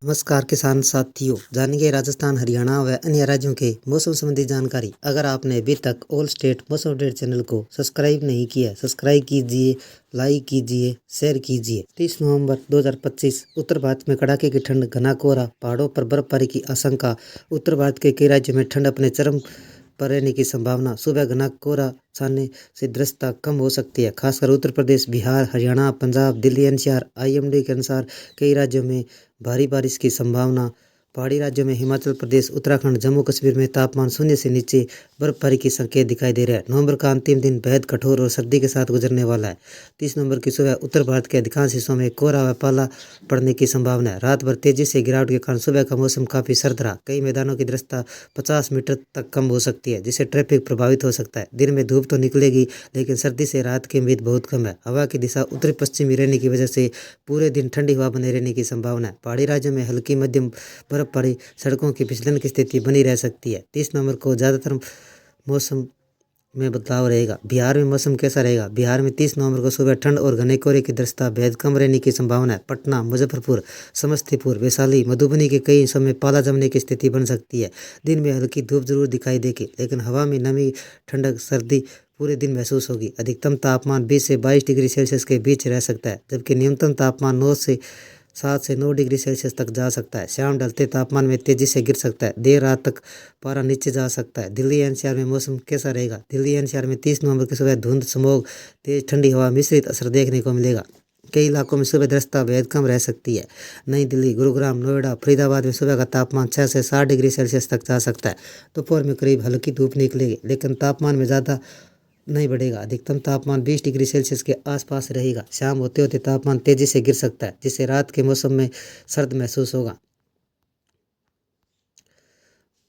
नमस्कार किसान साथियों, जानेंगे राजस्थान, हरियाणा व अन्य राज्यों के मौसम संबंधी जानकारी। अगर आपने अभी तक ऑल स्टेट मौसम अपडेट चैनल को सब्सक्राइब नहीं किया, सब्सक्राइब कीजिए, लाइक कीजिए, शेयर कीजिए। 30 नवंबर 2025 उत्तर भारत में कड़ाके की ठंड, घना कोहरा, पहाड़ों पर बर्फबारी की आशंका। उत्तर भारत के कई राज्यों में ठंड अपने चरम पर रहने की संभावना। सुबह घना कोहरा छाने से दृश्यता कम हो सकती है, खासकर उत्तर प्रदेश, बिहार, हरियाणा, पंजाब, दिल्ली एनसीआर। आईएमडी के अनुसार कई राज्यों में भारी बारिश की संभावना। पहाड़ी राज्यों में हिमाचल प्रदेश, उत्तराखंड, जम्मू कश्मीर में तापमान शून्य से नीचे बर्फबारी की संकेत दिखाई दे रहा है। नवंबर का अंतिम दिन बेहद कठोर और सर्दी के साथ गुजरने वाला है। 30 नवंबर की सुबह उत्तर भारत के अधिकांश हिस्सों में कोहरा व पाला पड़ने की संभावना है। रात भर तेजी से गिरावट के कारण सुबह का मौसम काफी सर्द रहा। कई मैदानों की दृश्यता 50 मीटर तक कम हो सकती है, जिससे ट्रैफिक प्रभावित हो सकता है। दिन में धूप तो निकलेगी, लेकिन सर्दी से राहत की उम्मीद बहुत कम है। हवा की दिशा उत्तरी पश्चिमी रहने की वजह से पूरे दिन ठंडी हवा बने रहने की संभावना है। पहाड़ी राज्यों में हल्की मध्यम बर्फ पड़ी, सड़कों की फिसलन की स्थिति बनी रह सकती है। 30 नवंबर को ज़्यादातर मौसम में बदलाव रहेगा। बिहार में मौसम कैसा रहेगा? बिहार में 30 नवंबर को सुबह ठंड और घने कोहरे की दृश्यता बेहद कम रहने की संभावना है। पटना, मुजफ्फरपुर, समस्तीपुर, वैशाली, मधुबनी के कई हिस्सों में पाला जमने की स्थिति बन सकती है। दिन में हल्की धूप जरूर दिखाई देगी, लेकिन हवा में नमी, ठंडक, सर्दी पूरे दिन महसूस होगी। अधिकतम तापमान 20 से 22 डिग्री सेल्सियस के बीच रह सकता है, जबकि न्यूनतम तापमान 7 से 9 डिग्री सेल्सियस तक जा सकता है। शाम ढलते तापमान में तेजी से गिर सकता है। देर रात तक पारा नीचे जा सकता है। दिल्ली एनसीआर में मौसम कैसा रहेगा? दिल्ली एनसीआर में 30 नवंबर की सुबह धुंध, स्मॉग, तेज ठंडी हवा मिश्रित असर देखने को मिलेगा। कई इलाकों में सुबह दृश्यता बेहद कम रह सकती है। नई दिल्ली, गुरुग्राम, नोएडा, फरीदाबाद में सुबह का तापमान 6 से 7 डिग्री सेल्सियस तक जा सकता है। दोपहर में करीब हल्की धूप निकलेगी, लेकिन तापमान में ज़्यादा नहीं बढ़ेगा। अधिकतम तापमान 20 डिग्री सेल्सियस के आसपास रहेगा। शाम होते होते तापमान तेजी से गिर सकता है, जिससे रात के मौसम में सर्द महसूस होगा।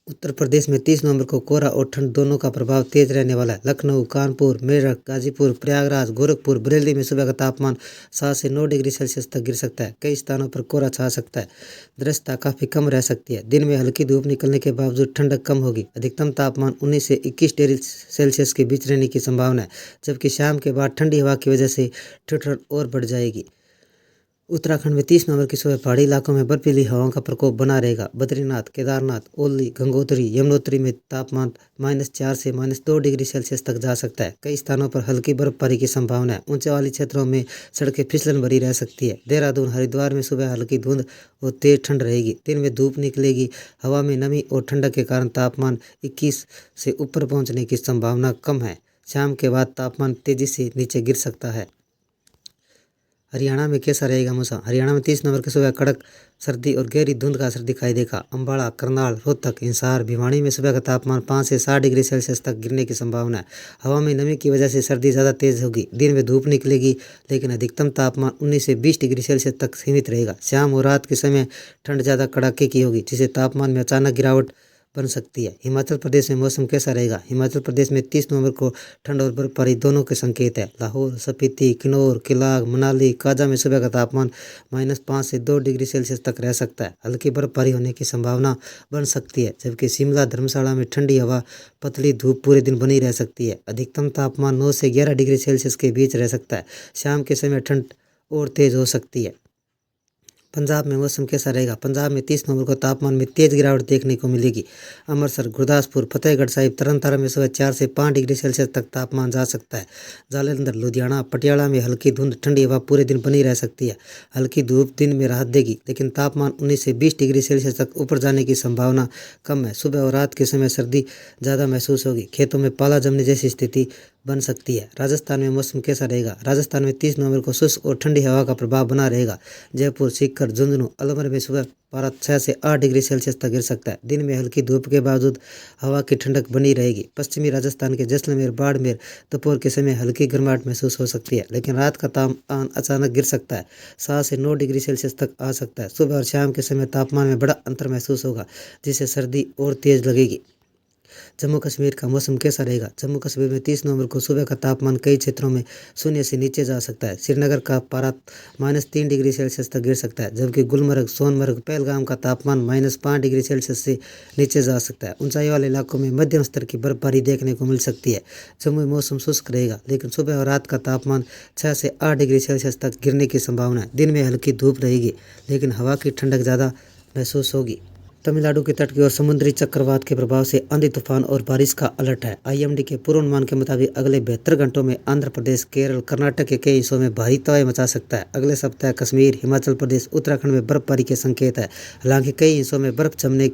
उत्तर प्रदेश में 30 नवंबर को कोहरा और ठंड दोनों का प्रभाव तेज रहने वाला है। लखनऊ, कानपुर, मेरठ, गाजीपुर, प्रयागराज, गोरखपुर, बरेली में सुबह का तापमान 7 से 9 डिग्री सेल्सियस तक गिर सकता है। कई स्थानों पर कोहरा छा सकता है। दृश्यता काफ़ी कम रह सकती है। दिन में हल्की धूप निकलने के बावजूद ठंडक कम होगी। अधिकतम तापमान 19 से 21 डिग्री सेल्सियस के बीच रहने की संभावना है, जबकि शाम के बाद ठंडी हवा की वजह से ठंड और बढ़ जाएगी। उत्तराखंड में 30 नवंबर की सुबह पहाड़ी इलाकों में बर्फीली हवाओं का प्रकोप बना रहेगा। बद्रीनाथ, केदारनाथ, ओली, गंगोत्री, यमुनोत्री में तापमान -4 से -2 डिग्री सेल्सियस तक जा सकता है। कई स्थानों पर हल्की बर्फबारी की संभावना है। ऊंचे वाले क्षेत्रों में सड़कें फिसलन भरी रह सकती है। देहरादून, हरिद्वार में सुबह हल्की धुंध और तेज ठंड रहेगी। दिन में धूप निकलेगी। हवा में नमी और ठंडक के कारण तापमान 21 से ऊपर पहुँचने की संभावना कम है। शाम के बाद तापमान तेजी से नीचे गिर सकता है। हरियाणा में कैसा रहेगा मौसम? हरियाणा में 30 नवंबर की सुबह कड़क सर्दी और गहरी धुंध का असर दिखाई देगा। अम्बाड़ा, करनाल, रोहतक, हिसार, भिवानी में सुबह का तापमान 5 से 7 डिग्री सेल्सियस तक गिरने की संभावना है। हवा में नमी की वजह से सर्दी ज़्यादा तेज होगी। दिन में धूप निकलेगी, लेकिन अधिकतम तापमान 19 से 20 डिग्री सेल्सियस तक सीमित रहेगा। शाम और रात के समय ठंड ज़्यादा कड़ाके की होगी, जिससे तापमान में अचानक गिरावट बन सकती है। हिमाचल प्रदेश में मौसम कैसा रहेगा? हिमाचल प्रदेश में 30 नवंबर को ठंड और बर्फबारी दोनों के संकेत है। लाहौल, स्पीति, किन्नौर, किलाग, मनाली, काजा में सुबह का तापमान -5 से 2 डिग्री सेल्सियस तक रह सकता है। हल्की बर्फबारी होने की संभावना बन सकती है, जबकि शिमला, धर्मशाला में ठंडी हवा, पतली धूप पूरे दिन बनी रह सकती है। अधिकतम तापमान 9 से 11 डिग्री सेल्सियस के बीच रह सकता है। शाम के समय ठंड और तेज हो सकती है। पंजाब में मौसम कैसा रहेगा? पंजाब में 30 नवंबर को तापमान में तेज गिरावट देखने को मिलेगी। अमृतसर, गुरदासपुर, फतेहगढ़ साहिब, तरन तारण में सुबह 4 से 5 डिग्री सेल्सियस तक तापमान जा सकता है। जालंधर, लुधियाना, पटियाला में हल्की धुंध, ठंडी हवा पूरे दिन बनी रह सकती है। हल्की धूप दिन में राहत देगी, लेकिन तापमान 19 से 20 डिग्री सेल्सियस तक ऊपर जाने की संभावना कम है। सुबह और रात के समय सर्दी ज़्यादा महसूस होगी। खेतों में पाला जमने जैसी स्थिति बन सकती है। राजस्थान में मौसम कैसा रहेगा? राजस्थान में 30 नवंबर को शुष्क और ठंडी हवा का प्रभाव बना रहेगा। जयपुर, सीकर, झुंझुनू, अलवर में सुबह पारा 6 से 8 डिग्री सेल्सियस तक गिर सकता है। दिन में हल्की धूप के बावजूद हवा की ठंडक बनी रहेगी। पश्चिमी राजस्थान के जैसलमेर, बाड़मेर दोपहर के समय हल्की गर्माहट महसूस हो सकती है, लेकिन रात का तापमान अचानक गिर सकता है। 7 से 9 डिग्री सेल्सियस तक आ सकता है। सुबह और शाम के समय तापमान में बड़ा अंतर महसूस होगा, जिससे सर्दी और तेज लगेगी। जम्मू कश्मीर का मौसम कैसा रहेगा? जम्मू कश्मीर में 30 नवंबर को सुबह का तापमान कई क्षेत्रों में शून्य से नीचे जा सकता है। श्रीनगर का पारा -3 डिग्री सेल्सियस तक गिर सकता है, जबकि गुलमर्ग, सोनमर्ग, पहलगाम का तापमान -5 डिग्री सेल्सियस से नीचे जा सकता है। ऊंचाई वाले इलाकों में मध्यम स्तर की बर्फबारी देखने को मिल सकती है। जम्मू में मौसम शुष्क रहेगा, लेकिन सुबह और रात का तापमान 6 से 8 डिग्री सेल्सियस तक गिरने की संभावना है। दिन में हल्की धूप रहेगी, लेकिन हवा की ठंडक ज़्यादा महसूस होगी। तमिलनाडु के तट की ओर समुद्री चक्रवात के प्रभाव से आंधी तूफान और बारिश का अलर्ट है। आईएमडी के पूर्वानुमान के मुताबिक अगले 72 घंटों में आंध्र प्रदेश, केरल, कर्नाटक के कई हिस्सों में भारी तबाही मचा सकता है। अगले सप्ताह कश्मीर, हिमाचल प्रदेश, उत्तराखंड में बर्फबारी के संकेत है। हालांकि कई हिस्सों में बर्फ जमने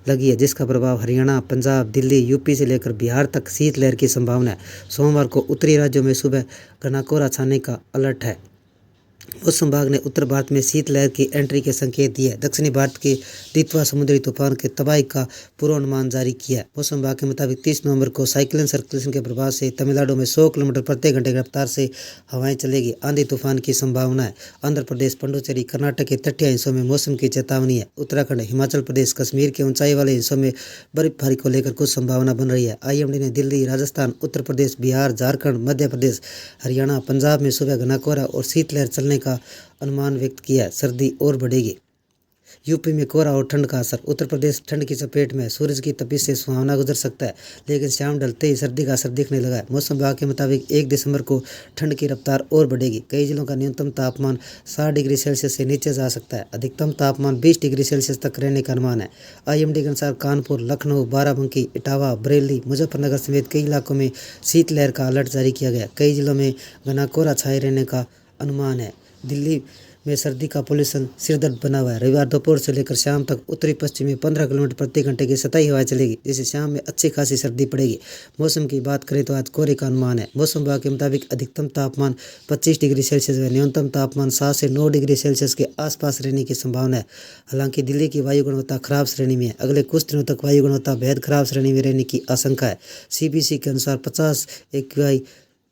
लगी है, जिसका प्रभाव हरियाणा, पंजाब, दिल्ली, यूपी से लेकर बिहार तक शीतलहर की संभावना है। सोमवार को उत्तरी राज्यों में सुबह घना कोहरा छाने का अलर्ट है। मौसम विभाग ने उत्तर भारत में शीतलहर की एंट्री के संकेत दिए हैं। दक्षिणी भारत के दितवा समुद्री तूफान के तबाही का पूर्वानुमान जारी किया है। मौसम विभाग के मुताबिक 30 नवंबर को साइक्लोन सर्कुलेशन के प्रभाव से तमिलनाडु में 100 किलोमीटर प्रति घंटे की रफ्तार से हवाएं चलेगी। आंधी तूफान की संभावना है। आंध्र प्रदेश, पुडुचेरी, कर्नाटक के तटीय हिस्सों में मौसम की चेतावनी है। उत्तराखंड, हिमाचल प्रदेश, कश्मीर के ऊंचाई वाले हिस्सों में बर्फबारी को लेकर कुछ संभावना बन रही है। आईएमडी ने दिल्ली, राजस्थान, उत्तर प्रदेश, बिहार, झारखंड, मध्य प्रदेश, हरियाणा, पंजाब में सुबह घना कोहरा और शीतलहर चलने का अनुमान व्यक्त किया है। सर्दी और बढ़ेगी। यूपी में कोहरा और ठंड का असर। उत्तर प्रदेश ठंड की चपेट में। सूरज की तपिश से सुहावना गुजर सकता है, लेकिन शाम ढलते ही सर्दी का असर दिखने लगा है। मौसम विभाग के मुताबिक 1 दिसंबर को ठंड की रफ्तार और बढ़ेगी। कई जिलों का न्यूनतम तापमान 60 डिग्री सेल्सियस से नीचे जा सकता है। अधिकतम तापमान 20 डिग्री सेल्सियस तक रहने का अनुमान है। आईएमडी के अनुसार कानपुर, लखनऊ, बाराबंकी, इटावा, बरेली, मुजफ्फरनगर समेत कई इलाकों में शीतलहर का अलर्ट जारी किया गया। कई जिलों में घना कोहरा छाए रहने का अनुमान है। दिल्ली में सर्दी का पोल्यूशन सिरदर्द बना हुआ है। रविवार दोपहर से लेकर शाम तक उत्तरी पश्चिम में 15 किलोमीटर प्रति घंटे की सतही हवाएं चलेगी, जिससे शाम में अच्छी खासी सर्दी पड़ेगी। मौसम की बात करें तो आज कोहरे का अनुमान है। मौसम विभाग के मुताबिक अधिकतम तापमान 25 डिग्री सेल्सियस व न्यूनतम तापमान 7 से 9 डिग्री सेल्सियस के आसपास रहने की संभावना है। हालांकि दिल्ली की वायु गुणवत्ता खराब श्रेणी में है। अगले कुछ दिनों तक वायु गुणवत्ता बेहद खराब श्रेणी में रहने की आशंका है। सीबीसी के अनुसार 50 AQI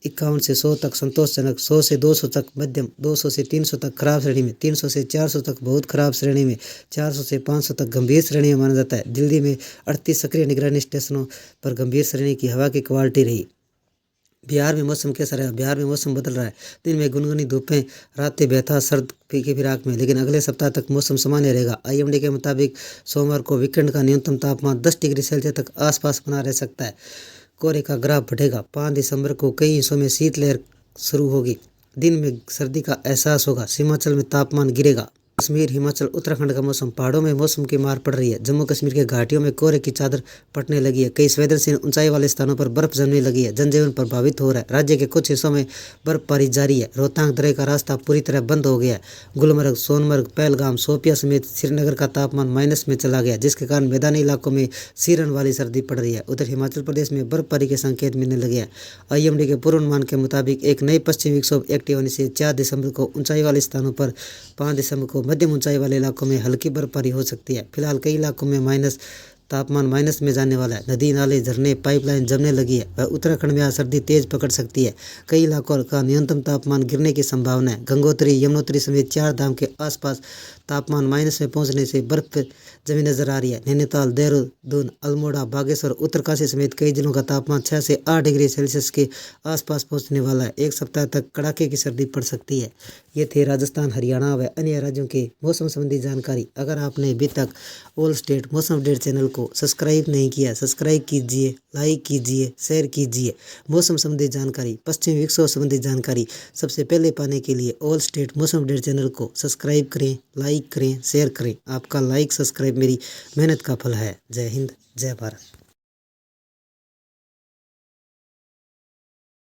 51 से 100 तक संतोषजनक, 100 से 200 तक मध्यम, 200 से 300 तक खराब श्रेणी में, 300 से 400 तक बहुत खराब श्रेणी में, 400 से 500 तक गंभीर श्रेणी में माना जाता है। दिल्ली में 38 सक्रिय निगरानी स्टेशनों पर गंभीर श्रेणी की हवा की क्वालिटी रही। बिहार में मौसम कैसा रहा? बिहार में मौसम बदल रहा है। दिन में गुनगुनी धूपें, रातें बेहतर सर्द की फिराक में, लेकिन अगले सप्ताह तक मौसम सामान्य रहेगा। आईएमडी के मुताबिक सोमवार को वीकेंड का न्यूनतम तापमान 10 डिग्री सेल्सियस तक आसपास बना रह सकता है। कोहरे का ग्राफ बढ़ेगा। 5 दिसंबर को कई हिस्सों में शीतलहर शुरू होगी। दिन में सर्दी का एहसास होगा। हिमाचल में तापमान गिरेगा। कश्मीर, हिमाचल, उत्तराखंड का मौसम। पहाड़ों में मौसम की मार पड़ रही है। जम्मू कश्मीर के घाटियों में कोहरे की चादर पड़ने लगी है। कई संवेदनशील ऊंचाई वाले स्थानों पर बर्फ जमने लगी है। जनजीवन प्रभावित हो रहा है। राज्य के कुछ हिस्सों में बर्फबारी जारी है। रोहतांग दर्रे का रास्ता पूरी तरह बंद हो गया है। गुलमर्ग, सोनमर्ग, पहलगाम, शोपियां समेत श्रीनगर का तापमान माइनस में चला गया, जिसके कारण मैदानी इलाकों में सीरन वाली सर्दी पड़ रही है। उधर हिमाचल प्रदेश में बर्फबारी के संकेत मिलने लगे हैं। आईएमडी के पूर्वानुमान के मुताबिक एक नई पश्चिमी विक्षोभ एक्टिव होने से 4 दिसंबर को ऊंचाई वाले स्थानों पर, 5 दिसंबर को मध्यम ऊंचाई वाले इलाकों में हल्की बर्फबारी हो सकती है। फिलहाल कई इलाकों में तापमान माइनस में जाने वाला है। नदी, नाले, झरने, पाइपलाइन जमने लगी है। वह उत्तराखंड में आज सर्दी तेज पकड़ सकती है। कई इलाकों का न्यूनतम तापमान गिरने की संभावना है। गंगोत्री, यमुनोत्री समेत 4 धाम के आसपास तापमान माइनस में पहुंचने से बर्फ जमी नजर आ रही है। नैनीताल, देहरादून, अल्मोड़ा, बागेश्वर, उत्तरकाशी समेत कई जिलों का तापमान 6 से 8 डिग्री सेल्सियस के आसपास पहुंचने वाला है। एक सप्ताह तक कड़ाके की सर्दी पड़ सकती है। ये थे राजस्थान, हरियाणा व अन्य राज्यों के मौसम संबंधी जानकारी। अगर आपने अभी तक ऑल स्टेट मौसम अपडेट चैनल को सब्सक्राइब नहीं किया, सब्सक्राइब कीजिए, लाइक कीजिए, शेयर कीजिए। मौसम संबंधी जानकारी, पश्चिमी विक्षोभ संबंधी जानकारी सबसे पहले पाने के लिए ऑल स्टेट मौसम अपडेट चैनल को सब्सक्राइब करें, लाइक करें, शेयर करें। आपका लाइक, सब्सक्राइब मेरी मेहनत का फल है। जय हिंद, जय भारत।